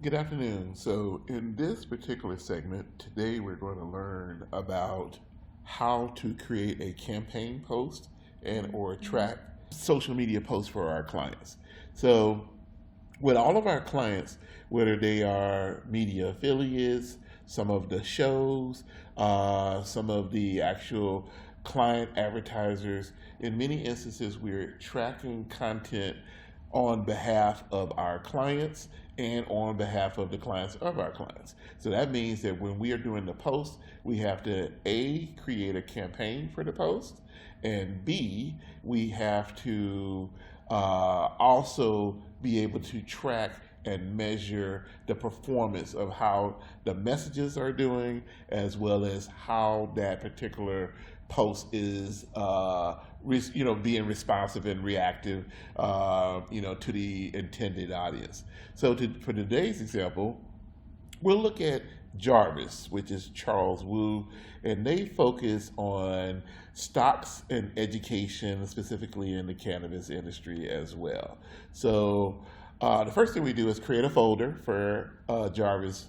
Good afternoon. So, in this particular segment, today we're going to learn about how to create a campaign post and or track social media posts for our clients. So, with all of our clients, whether they are media affiliates, some of the shows, some of the actual client advertisers, in many instances, we're tracking content on behalf of our clients and on behalf of the clients of our clients. So that means that when we are doing the post, we have to A, create a campaign for the post, and B, we have to also be able to track and measure the performance of how the messages are doing, as well as how that particular post is, being responsive and reactive, to the intended audience. So, for today's example, we'll look at Jarvis, which is Charles Wu, and they focus on stocks and education, specifically in the cannabis industry as well. So, the first thing we do is create a folder for Jarvis,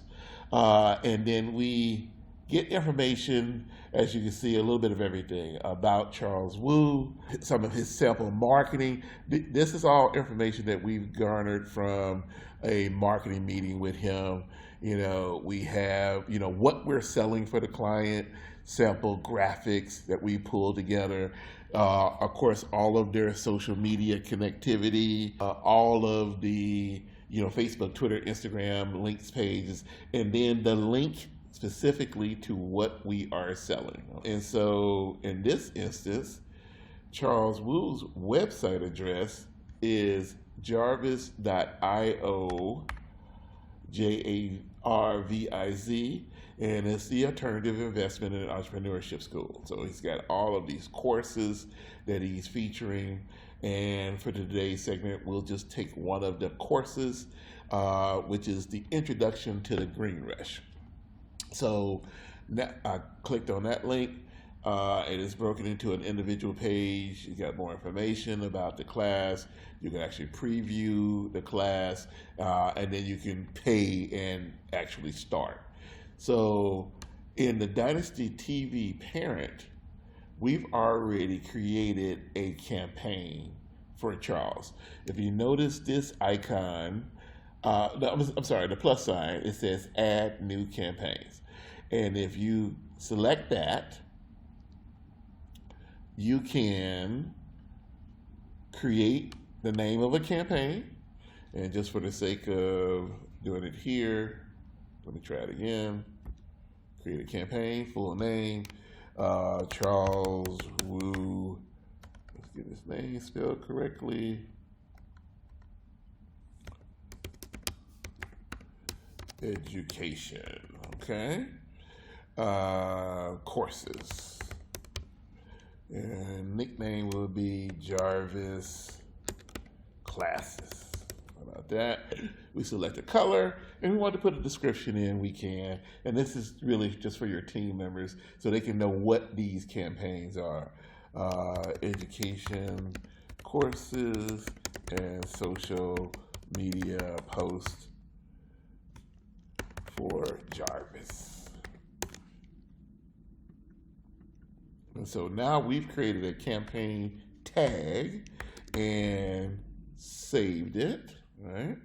and then we get information, as you can see, a little bit of everything about Charles Wu, some of his sample marketing. This is all information that we've garnered from a marketing meeting with him. We have, what we're selling for the client, sample graphics that we pull together. Of course, all of their social media connectivity, all of the, Facebook, Twitter, Instagram links pages, and then the link specifically to what we are selling. And so in this instance, Charles Wu's website address is jarvis.io, JARVIZ, and it's the Alternative Investment and Entrepreneurship School. So he's got all of these courses that he's featuring. And for today's segment, we'll just take one of the courses, which is the Introduction to the Green Rush. So I clicked on that link. It is broken into an individual page. You got more information about the class. You can actually preview the class, and then you can pay and actually start. So in the Dynasty TV parent, we've already created a campaign for Charles. If you notice this icon, I'm sorry, the plus sign, it says add new campaigns. And if you select that, you can create the name of a campaign. And just for the sake of doing it here, let me try it again. Create a campaign, full name, Charles Wu. Let's get his name spelled correctly. Education, okay? Courses. And nickname will be Jarvis Classes. How about that? We select a color, and we want to put a description in, we can. And this is really just for your team members so they can know what these campaigns are. Education, courses, and social media posts for Jarvis. And so now we've created a campaign tag and saved it, right?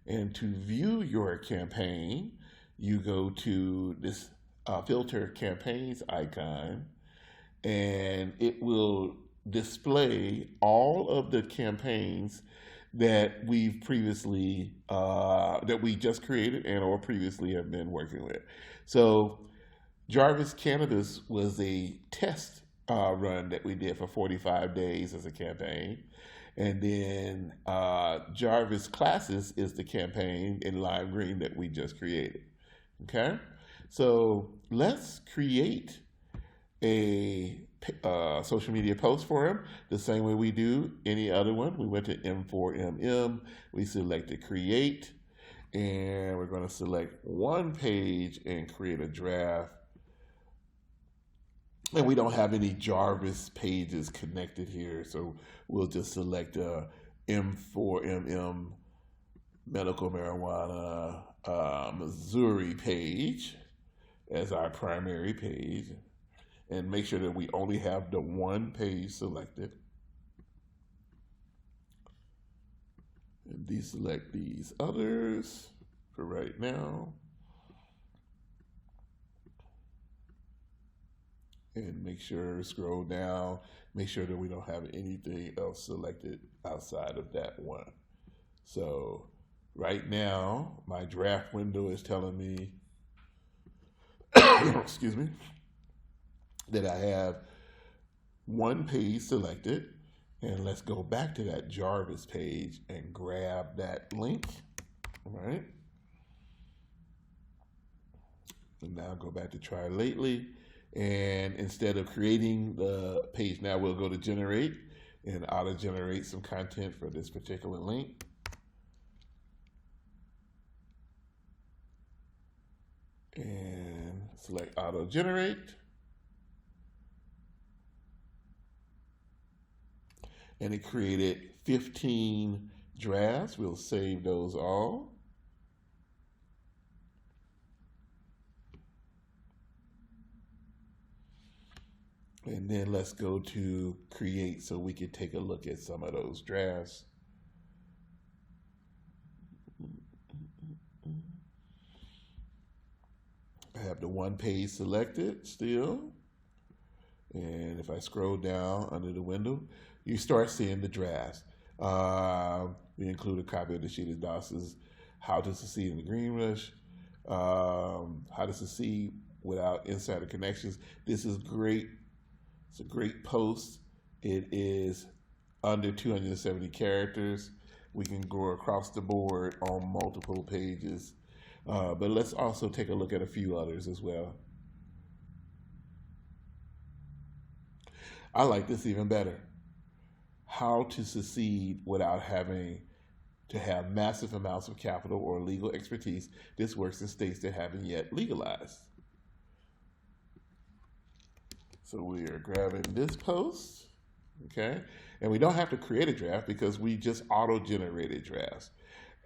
And to view your campaign, you go to this filter campaigns icon, and it will display all of the campaigns that we've previously, that we just created and or previously have been working with. So Jarvis Cannabis was a test run that we did for 45 days as a campaign. And then Jarvis Classes is the campaign in lime green that we just created. Okay? So let's create a social media post for him the same way we do any other one. We went to M4MM, we selected create, and we're going to select one page and create a draft. And we don't have any Jarvis pages connected here, so we'll just select M4MM medical marijuana Missouri page as our primary page, and make sure that we only have the one page selected. And deselect these others for right now. And make sure, scroll down, make sure that we don't have anything else selected outside of that one. So right now, my draft window is telling me, excuse me, that I have one page selected. And let's go back to that Jarvis page and grab that link, right? And now go back to Try Lately. And instead of creating the page, now we'll go to Generate and auto-generate some content for this particular link. And select Auto-Generate. And it created 15 drafts. We'll save those all. And then let's go to create so we can take a look at some of those drafts. I have the one page selected still. And if I scroll down under the window, you start seeing the drafts. We include a copy of Dashida Dawson's How to Succeed in the Green Rush, How to Succeed Without Insider Connections. This is great. It's a great post. It is under 270 characters. We can go across the board on multiple pages. But let's also take a look at a few others as well. I like this even better. How to succeed without having to have massive amounts of capital or legal expertise. This works in states that haven't yet legalized. So we are grabbing this post, okay? And we don't have to create a draft because we just auto-generated drafts.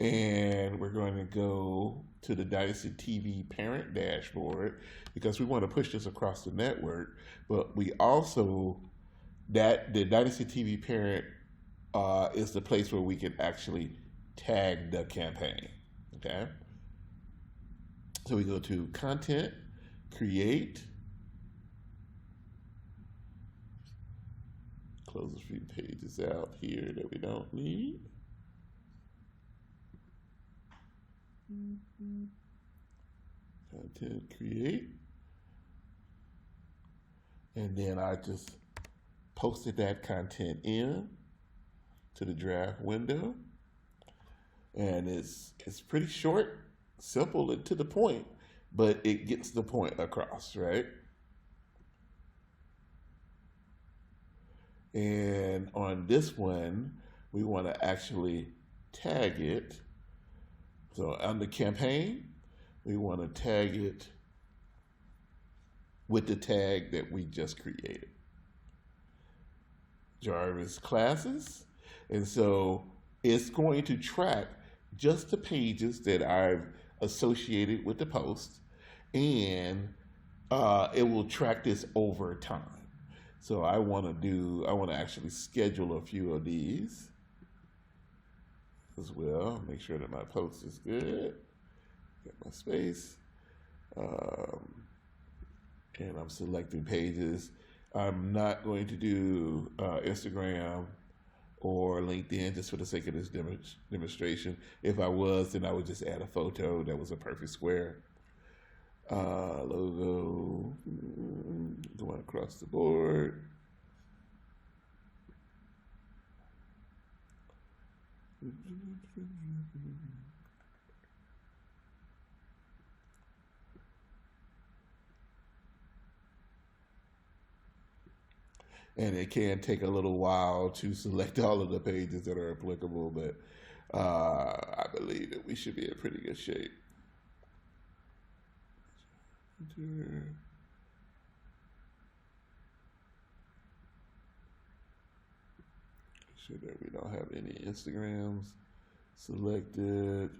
And we're going to go to the Dynasty TV parent dashboard because we want to push this across the network. But we also, the Dynasty TV parent is the place where we can actually tag the campaign, okay? So we go to Content, Create, close a few pages out here that we don't need. Content, create. And then I just posted that content in to the draft window. And it's pretty short, simple, and to the point, but it gets the point across, right? And on this one, we want to actually tag it. So on the campaign, we want to tag it with the tag that we just created. Jarvis classes. And so it's going to track just the pages that I've associated with the post, and it will track this over time. So I want to actually schedule a few of these as well. Make sure that my post is good. Get my space. And I'm selecting pages. I'm not going to do Instagram or LinkedIn just for the sake of this demonstration. If I was, then I would just add a photo that was a perfect square. Logo going across the board. And it can take a little while to select all of the pages that are applicable, but I believe that we should be in pretty good shape. Sure that we don't have any Instagrams selected,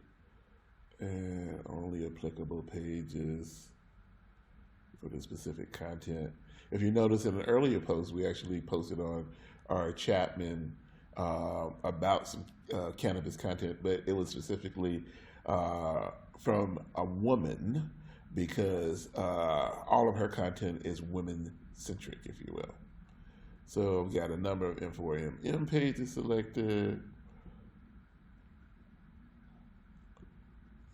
and only applicable pages for the specific content. If you notice in an earlier post, we actually posted on our Chapman about some cannabis content, but it was specifically from a woman because all of her content is women-centric, if you will. So we've got a number of M4MM pages selected.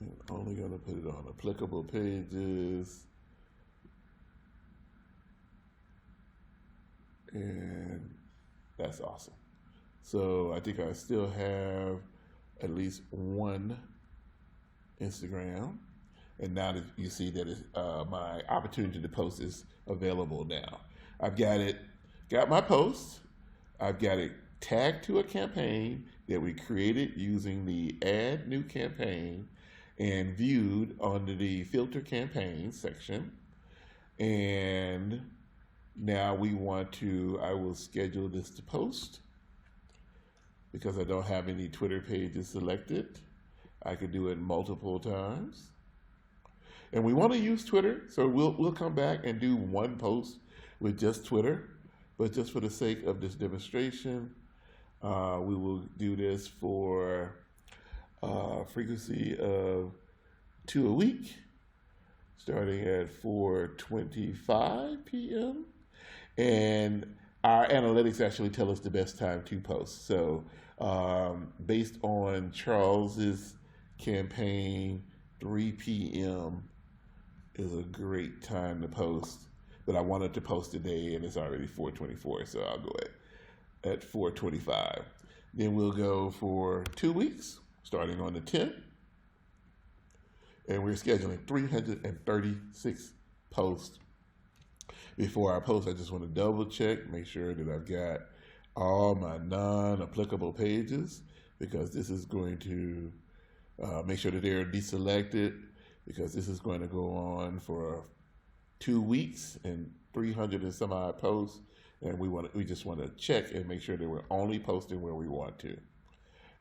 I'm only going to put it on applicable pages. And that's awesome. So I think I still have at least one Instagram. And now that you see that my opportunity to post is available now. I've got my post. I've got it tagged to a campaign that we created using the Add New Campaign and viewed under the Filter Campaigns section. And now I will schedule this to post because I don't have any Twitter pages selected. I could do it multiple times. And we want to use Twitter, so we'll come back and do one post with just Twitter. But just for the sake of this demonstration, we will do this for a frequency of 2 a week, starting at 4:25 p.m. And our analytics actually tell us the best time to post. So based on Charles's campaign, 3 p.m. is a great time to post. But I wanted to post today, and it's already 4:24, so I'll go at 4:25. Then we'll go for 2 weeks, starting on the 10th. And we're scheduling 336 posts. Before I post, I just want to double check, make sure that I've got all my non-applicable pages, because this is going to make sure that they're deselected, because this is going to go on for 2 weeks and 300 and some odd posts, and we just want to check and make sure that we're only posting where we want to.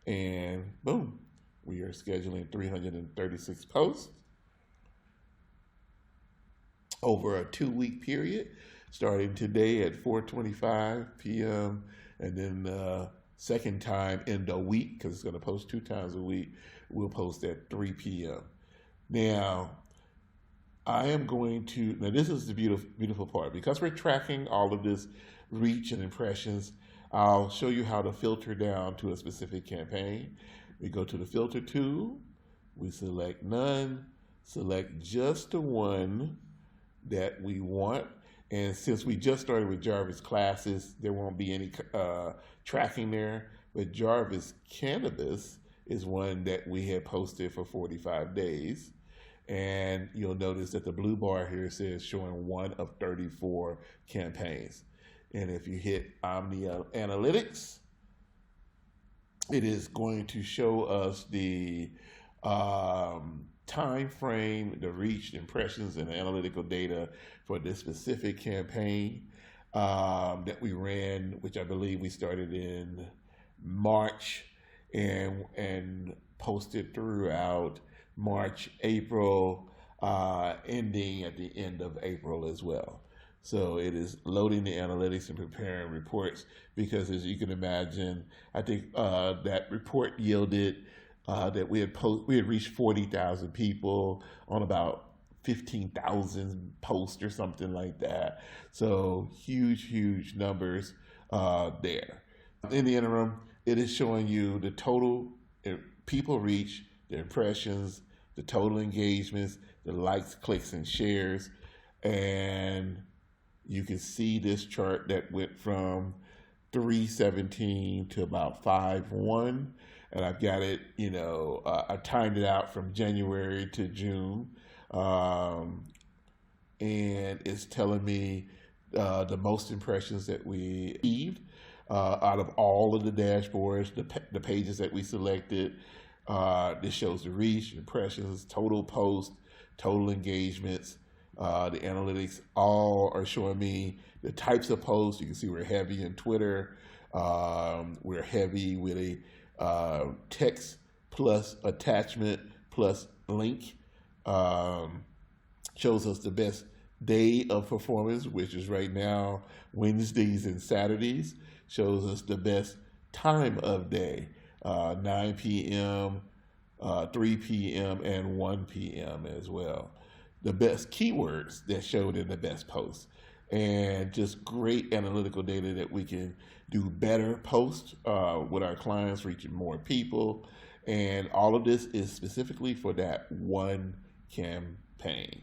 And boom, we are scheduling 336 posts over a 2-week period, starting today at 4:25 p.m. and then second time in the week, because it's going to post 2 times a week, we'll post at 3 p.m. Now, this is the beautiful part. Because we're tracking all of this reach and impressions, I'll show you how to filter down to a specific campaign. We go to the filter tool, we select none, select just the one that we want. And since we just started with Jarvis Classes, there won't be any tracking there. But Jarvis Cannabis is one that we had posted for 45 days. And you'll notice that the blue bar here says showing 1 of 34 campaigns. And if you hit Omni Analytics, it is going to show us the time frame, the reach, impressions, and analytical data for this specific campaign that we ran, which I believe we started in March and posted throughout March, April, ending at the end of April as well. So it is loading the analytics and preparing reports, because as you can imagine, I think that report yielded that we had reached 40,000 people on about 15,000 posts or something like that. So huge numbers there. In the interim, it is showing you the total people reach, the impressions, the total engagements, the likes, clicks, and shares. And you can see this chart that went from 317 to about 5.1. And I've got it, I timed it out from January to June. And it's telling me the most impressions that we achieved out of all of the dashboards, the pages that we selected. This shows the reach, impressions, total posts, total engagements. The analytics all are showing me the types of posts. You can see we're heavy in Twitter. We're heavy with a text plus attachment plus link Um, shows us the best day of performance, which is right now Wednesdays and Saturdays. Shows us the best time of day, 9 p.m., 3 p.m., and 1 p.m. as well. The best keywords that showed in the best posts, and just great analytical data that we can do better posts with our clients, reaching more people. And all of this is specifically for that one campaign.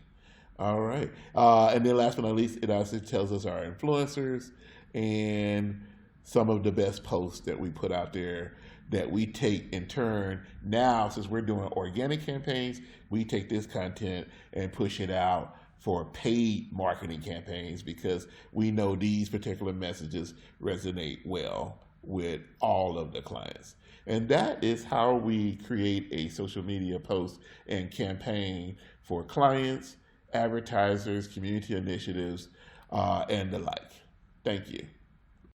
All right. And then last but not least, it also tells us our influencers and some of the best posts that we put out there that we take in turn. Now, since we're doing organic campaigns, we take this content and push it out for paid marketing campaigns because we know these particular messages resonate well with all of the clients. And that is how we create a social media post and campaign for clients, advertisers, community initiatives, and the like. Thank you.